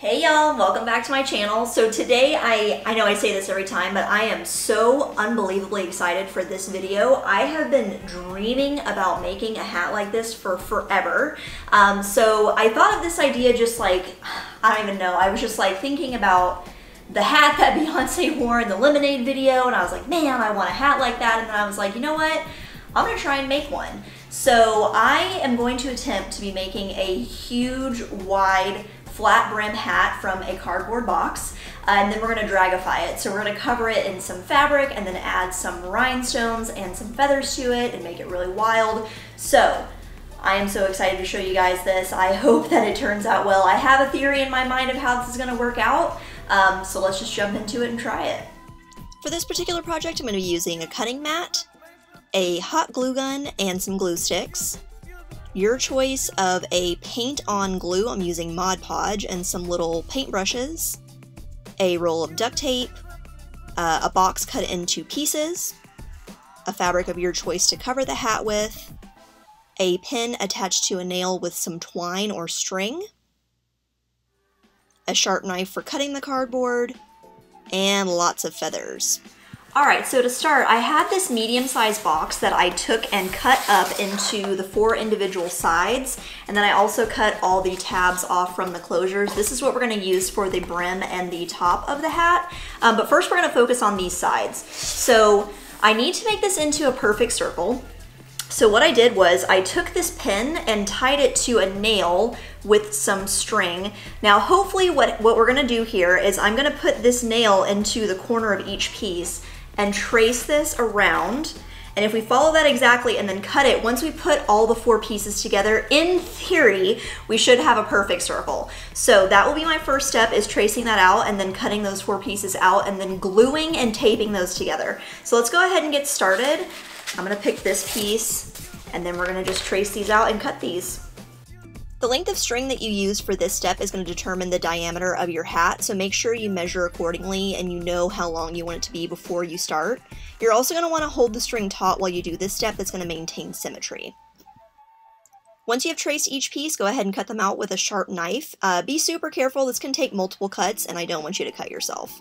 Hey y'all, welcome back to my channel. So today, I know I say this every time, but I am so unbelievably excited for this video. I have been dreaming about making a hat like this for forever. So I thought of this idea just like, I don't even know, I was just like thinking about the hat that Beyonce wore in the Lemonade video, and I was like, man, I want a hat like that. And then I was like, you know what? I'm gonna try and make one. So I am going to attempt to be making a huge, wide, flat brim hat from a cardboard box, and then we're going to dragify it. So we're going to cover it in some fabric and then add some rhinestones and some feathers to it and make it really wild. So I am so excited to show you guys this. I hope that it turns out well. I have a theory in my mind of how this is going to work out, so let's just jump into it and try it. For this particular project, I'm going to be using a cutting mat, a hot glue gun, and some glue sticks. Your choice of a paint-on glue, I'm using Mod Podge, and some little paint brushes, a roll of duct tape, a box cut into pieces, a fabric of your choice to cover the hat with, a pin attached to a nail with some twine or string, a sharp knife for cutting the cardboard, and lots of feathers. Alright, so to start, I had this medium-sized box that I took and cut up into the 4 individual sides, and then I also cut all the tabs off from the closures. This is what we're going to use for the brim and the top of the hat, but first we're going to focus on these sides. So I need to make this into a perfect circle. So what I did was I took this pin and tied it to a nail with some string. Now hopefully what we're going to do here is I'm going to put this nail into the corner of each piece and trace this around, and if we follow that exactly and then cut it, once we put all the 4 pieces together, in theory, we should have a perfect circle. So that will be my first step, is tracing that out and then cutting those 4 pieces out and then gluing and taping those together. So let's go ahead and get started. I'm gonna pick this piece and then we're gonna just trace these out and cut these. The length of string that you use for this step is going to determine the diameter of your hat, so make sure you measure accordingly and you know how long you want it to be before you start. You're also going to want to hold the string taut while you do this step. That's going to maintain symmetry. Once you have traced each piece, go ahead and cut them out with a sharp knife. Be super careful, this can take multiple cuts and I don't want you to cut yourself.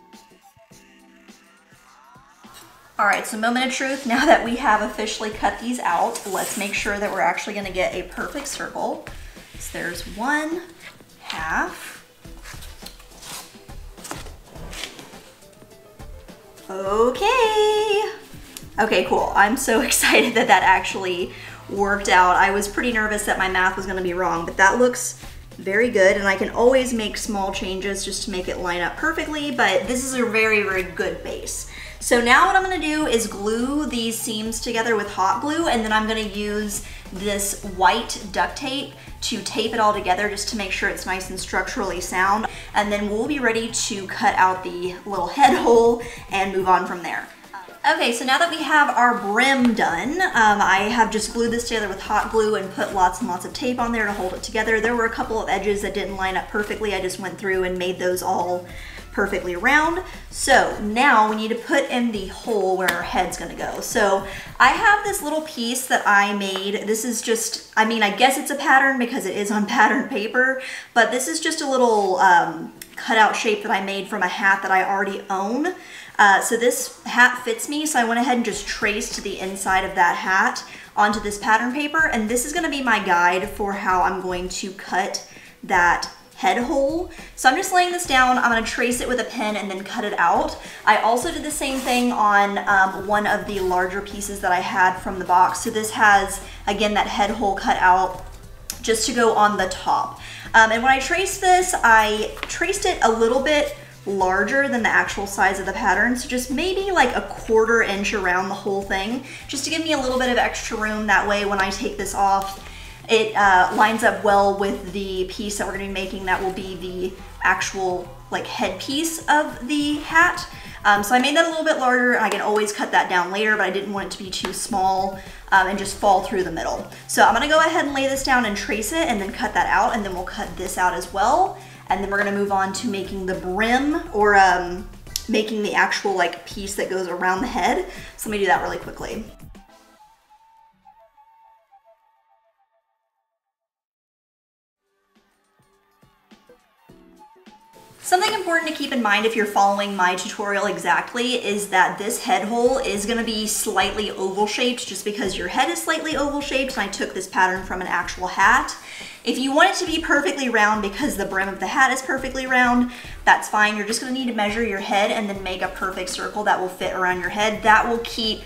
Alright, so moment of truth, now that we have officially cut these out, let's make sure that we're actually going to get a perfect circle. So there's 1/2. Okay, cool. I'm so excited that that actually worked out. I was pretty nervous that my math was going to be wrong, but that looks very good, and I can always make small changes just to make it line up perfectly, but this is a very, very good base. So now what I'm going to do is glue these seams together with hot glue, and then I'm going to use this white duct tape to tape it all together just to make sure it's nice and structurally sound. And then we'll be ready to cut out the little head hole and move on from there. Okay, so now that we have our brim done, I have just glued this together with hot glue and put lots and lots of tape on there to hold it together. There were a couple of edges that didn't line up perfectly. I just went through and made those all perfectly round. So now we need to put in the hole where our head's gonna go. So I have this little piece that I made. This is just, I mean, I guess it's a pattern because it is on pattern paper, but this is just a little cutout shape that I made from a hat that I already own. So this hat fits me, so I went ahead and just traced the inside of that hat onto this pattern paper, and this is gonna be my guide for how I'm going to cut that head hole. So I'm just laying this down, I'm gonna trace it with a pen and then cut it out. I also did the same thing on one of the larger pieces that I had from the box. So this has, again, that head hole cut out just to go on the top. And when I traced this, I traced it a little bit larger than the actual size of the pattern, so just maybe like a 1/4 inch around the whole thing, just to give me a little bit of extra room. That way when I take this off, it lines up well with the piece that we're going to be making. That will be the actual like headpiece of the hat. So I made that a little bit larger. I can always cut that down later, but I didn't want it to be too small and just fall through the middle. So I'm going to go ahead and lay this down and trace it and then cut that out, and then we'll cut this out as well. And then we're going to move on to making the brim, or making the actual like piece that goes around the head. So let me do that really quickly. Something important to keep in mind if you're following my tutorial exactly is that this head hole is going to be slightly oval shaped just because your head is slightly oval shaped, and I took this pattern from an actual hat. If you want it to be perfectly round because the brim of the hat is perfectly round, that's fine. You're just going to need to measure your head and then make a perfect circle that will fit around your head. That will keep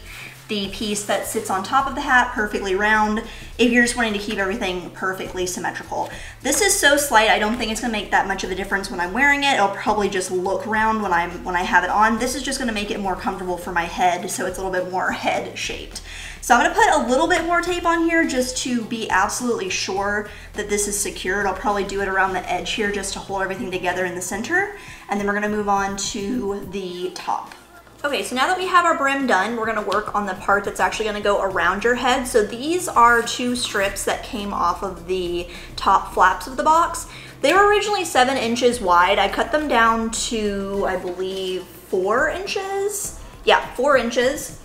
the piece that sits on top of the hat perfectly round if you're just wanting to keep everything perfectly symmetrical. This is so slight, I don't think it's gonna make that much of a difference when I'm wearing it. It'll probably just look round when I have it on. This is just gonna make it more comfortable for my head, so it's a little bit more head shaped. So I'm gonna put a little bit more tape on here just to be absolutely sure that this is secured. I'll probably do it around the edge here just to hold everything together in the center. And then we're gonna move on to the top. Okay, so now that we have our brim done, we're gonna work on the part that's actually gonna go around your head. So these are 2 strips that came off of the top flaps of the box. They were originally 7 inches wide. I cut them down to, I believe, 4 inches. Yeah, 4 inches.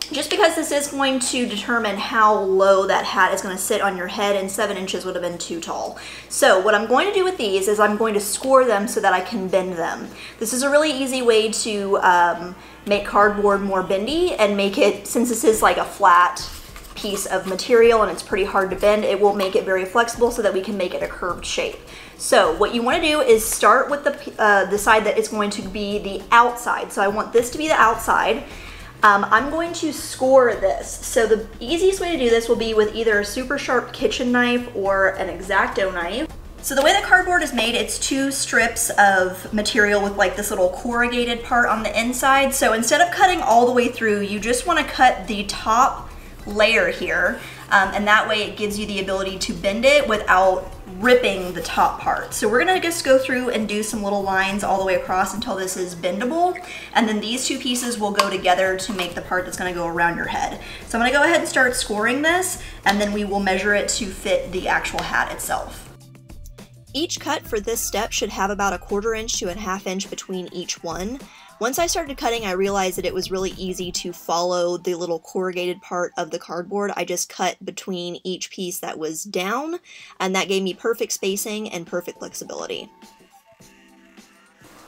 Just because this is going to determine how low that hat is going to sit on your head, and 7 inches would have been too tall. So what I'm going to do with these is I'm going to score them so that I can bend them. This is a really easy way to make cardboard more bendy and make it, since this is like a flat piece of material and it's pretty hard to bend, it will make it very flexible so that we can make it a curved shape. So what you want to do is start with the side that is going to be the outside. So I want this to be the outside. I'm going to score this. So the easiest way to do this will be with either a super sharp kitchen knife or an X-Acto knife. So the way that cardboard is made, it's 2 strips of material with like this little corrugated part on the inside. So instead of cutting all the way through, you just want to cut the top layer here, and that way it gives you the ability to bend it without ripping the top part. So we're gonna just go through and do some little lines all the way across until this is bendable, and then these 2 pieces will go together to make the part that's gonna go around your head. So I'm gonna go ahead and start scoring this, and then we will measure it to fit the actual hat itself. Each cut for this step should have about a 1/4 inch to a 1/2 inch between each one. Once I started cutting, I realized that it was really easy to follow the little corrugated part of the cardboard. I just cut between each piece that was down, and that gave me perfect spacing and perfect flexibility.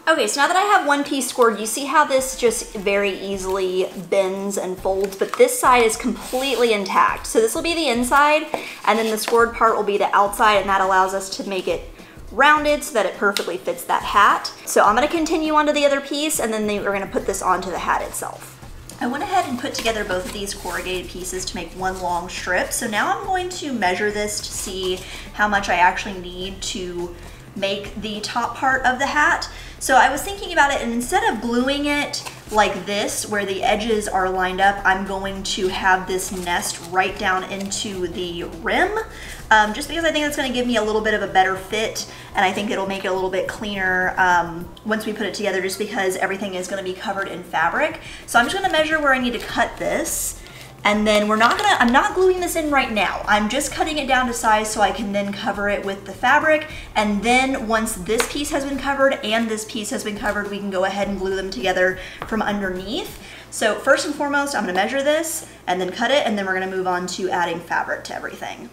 Okay, so now that I have one piece scored, you see how this just very easily bends and folds, but this side is completely intact. So this will be the inside, and then the scored part will be the outside, and that allows us to make it rounded so that it perfectly fits that hat. So I'm gonna continue on to the other piece, and then we're gonna put this onto the hat itself. I went ahead and put together both of these corrugated pieces to make one long strip. So now I'm going to measure this to see how much I actually need to make the top part of the hat. So I was thinking about it, and instead of gluing it like this, where the edges are lined up, I'm going to have this nest right down into the rim, just because I think that's gonna give me a little bit of a better fit, and I think it'll make it a little bit cleaner once we put it together, just because everything is gonna be covered in fabric. So I'm just gonna measure where I need to cut this. And then I'm not gluing this in right now. I'm just cutting it down to size so I can then cover it with the fabric. And then once this piece has been covered and this piece has been covered, we can go ahead and glue them together from underneath. So first and foremost, I'm gonna measure this and then cut it, and then we're gonna move on to adding fabric to everything.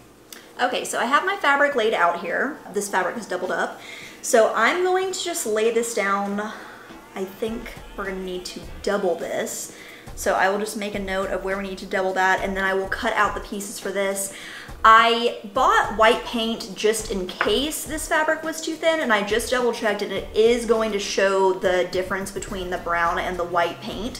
Okay, so I have my fabric laid out here. This fabric is doubled up. So I'm going to just lay this down. I think we're gonna need to double this. So I will just make a note of where we need to double that, and then I will cut out the pieces for this. I bought white paint just in case this fabric was too thin, and I just double checked, and it is going to show the difference between the brown and the white paint,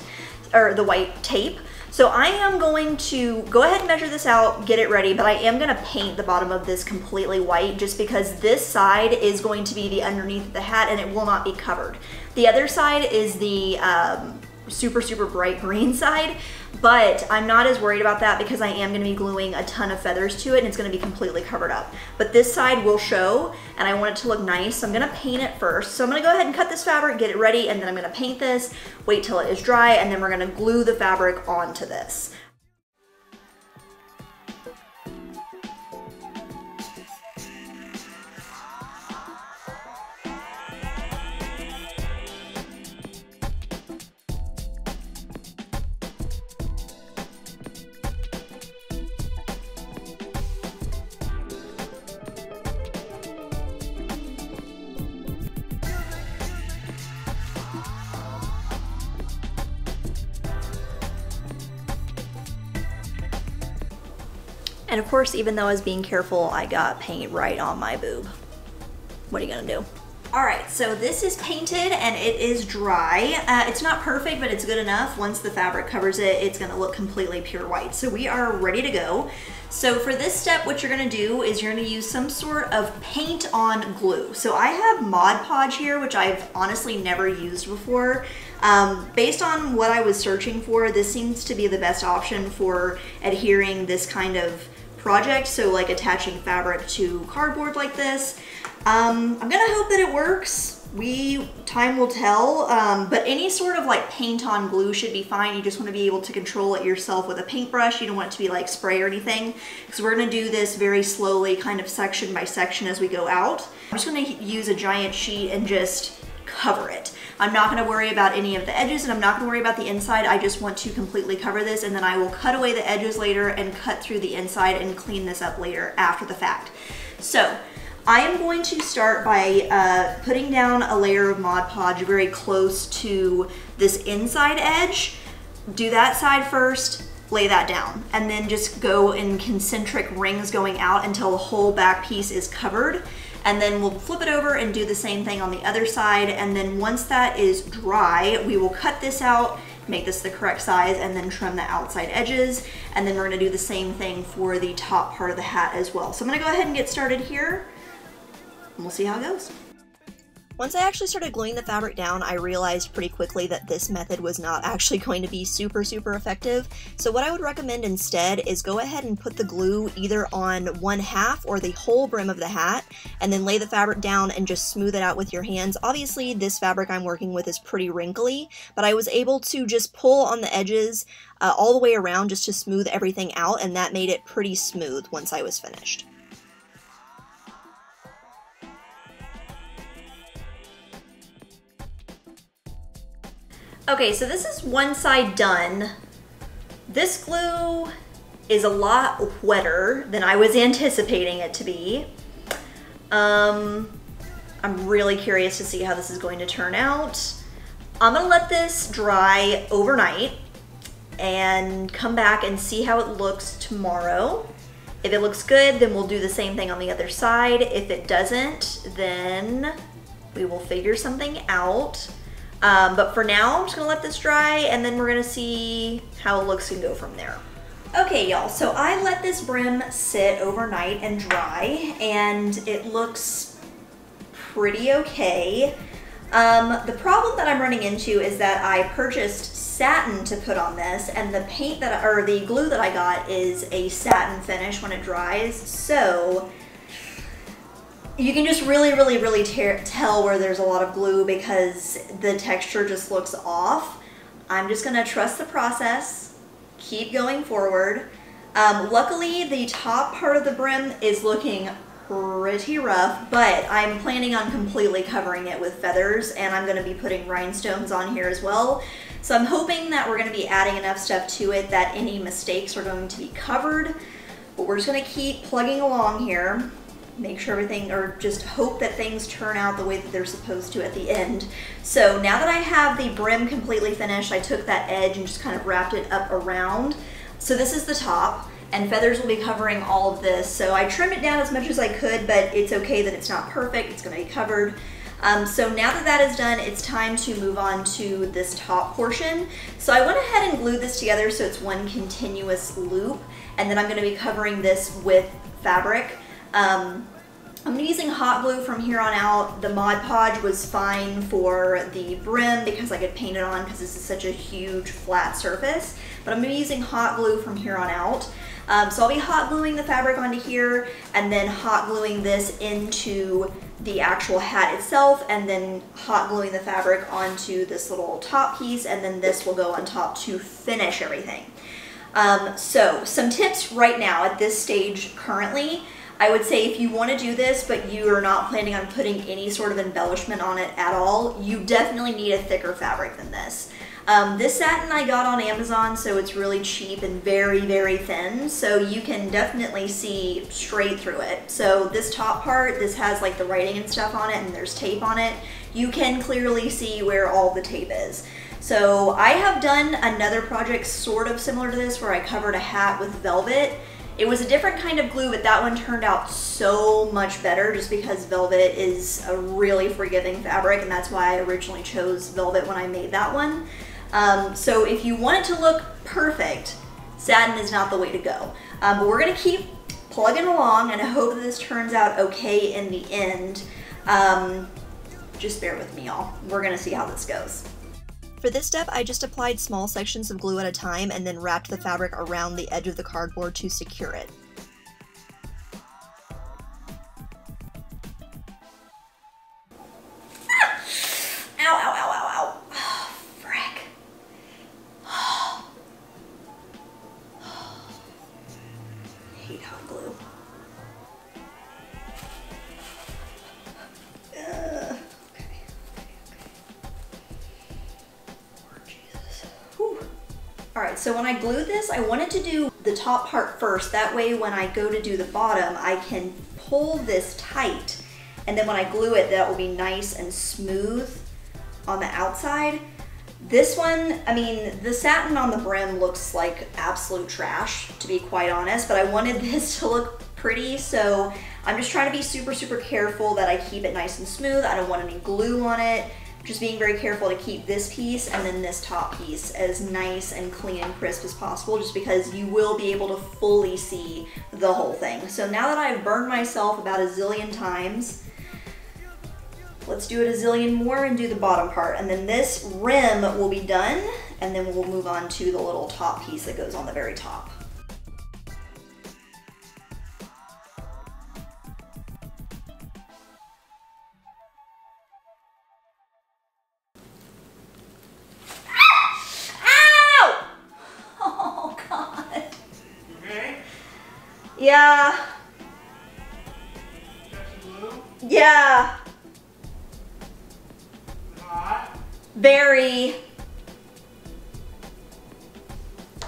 or the white tape. So I am going to go ahead and measure this out, get it ready, but I am gonna paint the bottom of this completely white just because this side is going to be the underneath of the hat and it will not be covered. The other side is the super bright green side, but I'm not as worried about that because I am going to be gluing a ton of feathers to it and it's going to be completely covered up. But this side will show, and I want it to look nice, so I'm going to paint it first. So I'm going to go ahead and cut this fabric, get it ready, and then I'm going to paint this, wait till it is dry, and then we're going to glue the fabric onto this. And of course, even though I was being careful, I got paint right on my boob. What are you gonna do? All right, so this is painted and it is dry. It's not perfect, but it's good enough. Once the fabric covers it, it's gonna look completely pure white. So we are ready to go. So for this step, what you're gonna do is you're gonna use some sort of paint on glue. So I have Mod Podge here, which I've honestly never used before. Based on what I was searching for, this seems to be the best option for adhering this kind of project. So like attaching fabric to cardboard like this. I'm gonna hope that it works. Time will tell, but any sort of like paint on glue should be fine. You just want to be able to control it yourself with a paintbrush. You don't want it to be like spray or anything, because we're gonna do this very slowly, kind of section by section as we go out. I'm just gonna use a giant sheet and just cover it. I'm not gonna worry about any of the edges and I'm not gonna worry about the inside. I just want to completely cover this, and then I will cut away the edges later and cut through the inside and clean this up later after the fact. So I am going to start by putting down a layer of Mod Podge very close to this inside edge. Do that side first, lay that down, and then just go in concentric rings going out until the whole back piece is covered. And then we'll flip it over and do the same thing on the other side. And then once that is dry, we will cut this out, make this the correct size, and then trim the outside edges. And then we're gonna do the same thing for the top part of the hat as well. So I'm gonna go ahead and get started here. And we'll see how it goes. Once I actually started gluing the fabric down, I realized pretty quickly that this method was not actually going to be super effective. So what I would recommend instead is go ahead and put the glue either on one half or the whole brim of the hat, and then lay the fabric down and just smooth it out with your hands. Obviously, this fabric I'm working with is pretty wrinkly, but I was able to just pull on the edges all the way around just to smooth everything out, and that made it pretty smooth once I was finished. Okay, so this is one side done. This glue is a lot wetter than I was anticipating it to be. I'm really curious to see how this is going to turn out. I'm gonna let this dry overnight and come back and see how it looks tomorrow. If it looks good, then we'll do the same thing on the other side. If it doesn't, then we will figure something out. But for now, I'm just gonna let this dry, and then we're gonna see how it looks and go from there. Okay, y'all, so I let this brim sit overnight and dry, and it looks pretty okay. The problem that I'm running into is that I purchased satin to put on this, and the paint that, or the glue that I got is a satin finish when it dries, so you can just really tell where there's a lot of glue because the texture just looks off. I'm just gonna trust the process, keep going forward. Luckily, the top part of the brim is looking pretty rough, but I'm planning on completely covering it with feathers, and I'm gonna be putting rhinestones on here as well. So I'm hoping that we're gonna be adding enough stuff to it that any mistakes are going to be covered, but we're just gonna keep plugging along here. Make sure everything, or just hope that things turn out the way that they're supposed to at the end. So now that I have the brim completely finished, I took that edge and just kind of wrapped it up around. So this is the top, and feathers will be covering all of this. So I trimmed it down as much as I could, but it's okay that it's not perfect, it's gonna be covered. So now that that is done, it's time to move on to this top portion. So I went ahead and glued this together so it's one continuous loop, and then I'm gonna be covering this with fabric. I'm using hot glue from here on out. The Mod Podge was fine for the brim because I could paint it on because this is such a huge flat surface, but I'm gonna be using hot glue from here on out. So I'll be hot gluing the fabric onto here and then hot gluing this into the actual hat itself, and then hot gluing the fabric onto this little top piece, and then this will go on top to finish everything. So some tips right now at this stage currently. I would say if you want to do this, but you are not planning on putting any sort of embellishment on it at all, you definitely need a thicker fabric than this. This satin I got on Amazon, so it's really cheap and very thin, so you can definitely see straight through it. So this top part, this has like the writing and stuff on it, and there's tape on it. You can clearly see where all the tape is. So I have done another project sort of similar to this where I covered a hat with velvet, It was a different kind of glue, but that one turned out so much better just because velvet is a really forgiving fabric, and that's why I originally chose velvet when I made that one. So if you want it to look perfect, satin is not the way to go. But we're gonna keep plugging along, and I hope that this turns out okay in the end. Just bear with me, y'all. We're gonna see how this goes. For this step, I just applied small sections of glue at a time and then wrapped the fabric around the edge of the cardboard to secure it. Ah! Ow, ow, ow, ow, ow. Oh, frick. Oh. I hate hot glue. Alright, so when I glued this, I wanted to do the top part first. That way when I go to do the bottom, I can pull this tight. And then when I glue it, that will be nice and smooth on the outside. This one, I mean, the satin on the brim looks like absolute trash, to be quite honest, but I wanted this to look pretty, so I'm just trying to be super, super careful that I keep it nice and smooth. I don't want any glue on it. Just being very careful to keep this piece and then this top piece as nice and clean and crisp as possible, just because you will be able to fully see the whole thing. So now that I've burned myself about a zillion times, let's do it a zillion more and do the bottom part. And then this rim will be done, and then we'll move on to the little top piece that goes on the very top. Yeah. Yeah. Hot. Very.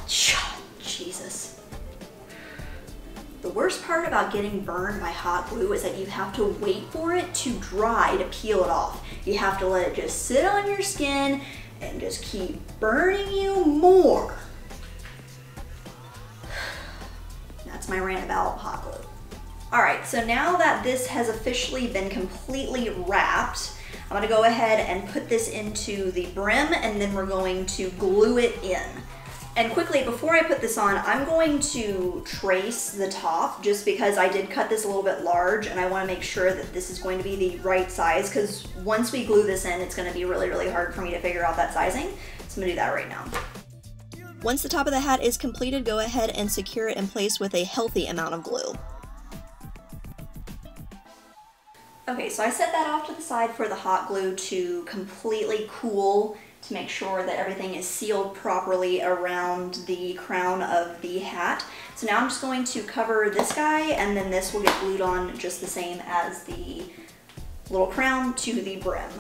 Jesus. The worst part about getting burned by hot glue is that you have to wait for it to dry to peel it off. You have to let it just sit on your skin and just keep burning you more. That's my rant about hot glue. All right, so now that this has officially been completely wrapped, I'm gonna go ahead and put this into the brim, and then we're going to glue it in. And quickly, before I put this on, I'm going to trace the top, just because I did cut this a little bit large, and I wanna make sure that this is going to be the right size, because once we glue this in, it's gonna be really, really hard for me to figure out that sizing. So I'm gonna do that right now. Once the top of the hat is completed, go ahead and secure it in place with a healthy amount of glue. Okay, so I set that off to the side for the hot glue to completely cool, to make sure that everything is sealed properly around the crown of the hat. So now I'm just going to cover this guy, and then this will get glued on just the same as the little crown to the brim.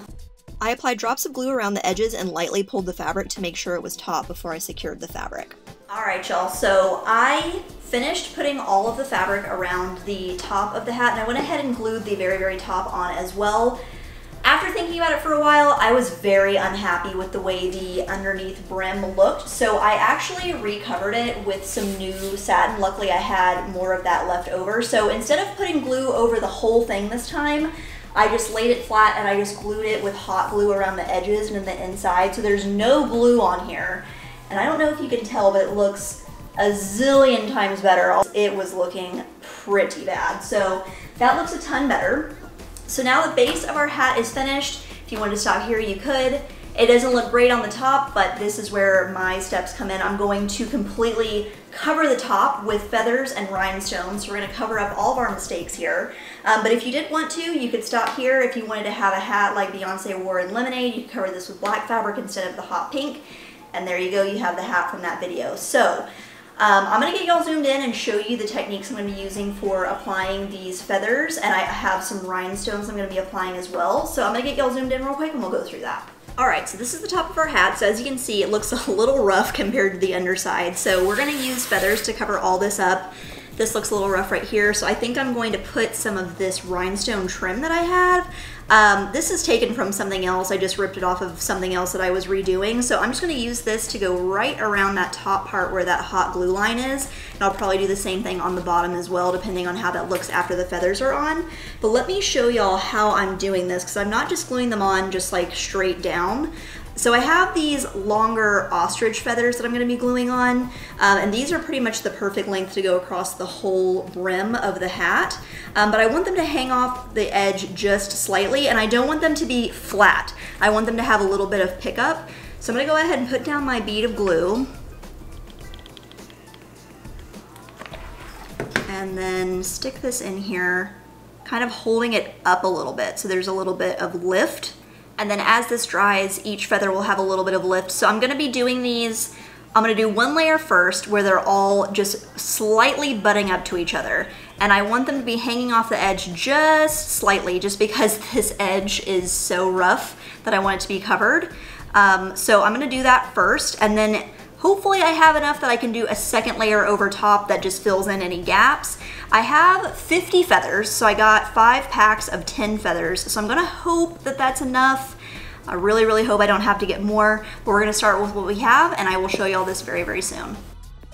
I applied drops of glue around the edges and lightly pulled the fabric to make sure it was taut before I secured the fabric. All right, y'all, so I finished putting all of the fabric around the top of the hat, and I went ahead and glued the very, very top on as well. After thinking about it for a while, I was very unhappy with the way the underneath brim looked, so I actually recovered it with some new satin. Luckily, I had more of that left over, so instead of putting glue over the whole thing this time, I just laid it flat and I just glued it with hot glue around the edges and the inside, so there's no glue on here. And I don't know if you can tell, but it looks a zillion times better. It was looking pretty bad, so that looks a ton better. So now the base of our hat is finished. If you wanted to stop here, you could. It doesn't look great on the top, but this is where my steps come in. I'm going to completely cover the top with feathers and rhinestones. So we're gonna cover up all of our mistakes here. But if you did want to, you could stop here. If you wanted to have a hat like Beyonce wore in Lemonade, you could cover this with black fabric instead of the hot pink. And there you go, you have the hat from that video. So I'm gonna get y'all zoomed in and show you the techniques I'm gonna be using for applying these feathers, and I have some rhinestones I'm gonna be applying as well. So I'm gonna get y'all zoomed in real quick and we'll go through that. All right, so this is the top of our hat. So as you can see, it looks a little rough compared to the underside. So we're gonna use feathers to cover all this up. This looks a little rough right here, so I think I'm going to put some of this rhinestone trim that I have. This is taken from something else. I just ripped it off of something else that I was redoing. So I'm just gonna use this to go right around that top part where that hot glue line is. And I'll probably do the same thing on the bottom as well, depending on how that looks after the feathers are on. But let me show y'all how I'm doing this, because I'm not just gluing them on just like straight down. So I have these longer ostrich feathers that I'm going to be gluing on, and these are pretty much the perfect length to go across the whole brim of the hat, but I want them to hang off the edge just slightly, and I don't want them to be flat. I want them to have a little bit of pickup. So I'm going to go ahead and put down my bead of glue, and then stick this in here, kind of holding it up a little bit so there's a little bit of lift. And then as this dries, each feather will have a little bit of lift. So I'm gonna be doing these, I'm gonna do one layer first where they're all just slightly butting up to each other. And I want them to be hanging off the edge just slightly, just because this edge is so rough that I want it to be covered. So I'm gonna do that first, and then hopefully I have enough that I can do a second layer over top that just fills in any gaps. I have 50 feathers, so I got 5 packs of 10 feathers. So I'm gonna hope that that's enough. I really, really hope I don't have to get more, but we're gonna start with what we have, and I will show you all this very, very soon.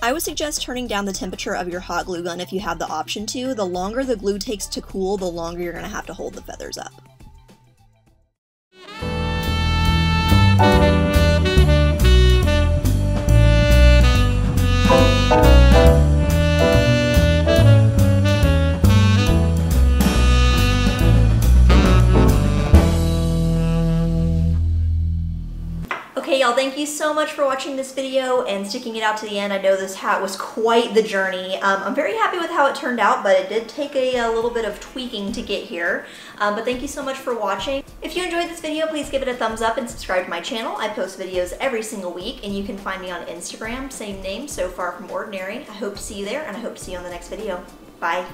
I would suggest turning down the temperature of your hot glue gun if you have the option to. The longer the glue takes to cool, the longer you're gonna have to hold the feathers up. Okay, y'all, thank you so much for watching this video and sticking it out to the end. I know this hat was quite the journey. I'm very happy with how it turned out, but it did take a little bit of tweaking to get here. But thank you so much for watching. If you enjoyed this video, please give it a thumbs up and subscribe to my channel. I post videos every single week, and you can find me on Instagram, same name, So Far From Ordinary. I hope to see you there, and I hope to see you on the next video. Bye.